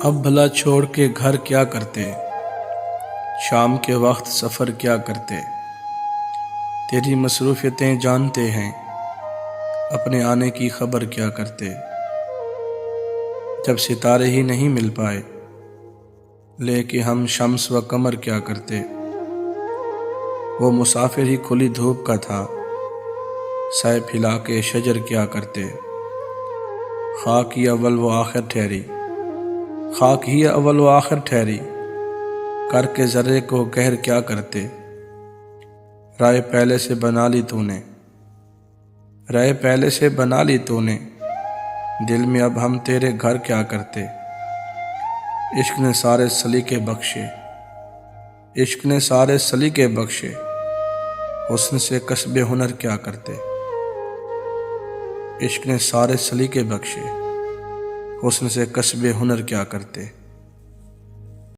اب بھلا چھوڑ کے گھر کیا کرتے، شام کے وقت سفر کیا کرتے۔ تیری مصروفیتیں جانتے ہیں، اپنے آنے کی خبر کیا کرتے۔ جب ستارے ہی نہیں مل پائے، لے کے ہم شمس و قمر کیا کرتے۔ وہ مسافر ہی کھلی دھوپ کا تھا، سائے پھیلا کے شجر کیا کرتے۔ خاک ہی اول و آخر ٹھہری، خاک ہی اول و آخر ٹھہری، کر کے ذرے کو قہر کیا کرتے۔ رائے پہلے سے بنا لی تو نے، رائے پہلے سے بنا لی تو نے، دل میں اب ہم تیرے گھر کیا کرتے۔ عشق نے سارے سلیقے بخشے، عشق نے سارے سلیقے بخشے، حسن سے کسب ہنر کیا کرتے۔ عشق نے سارے سلیقے بخشے، حسن سے کسب ہنر کیا کرتے۔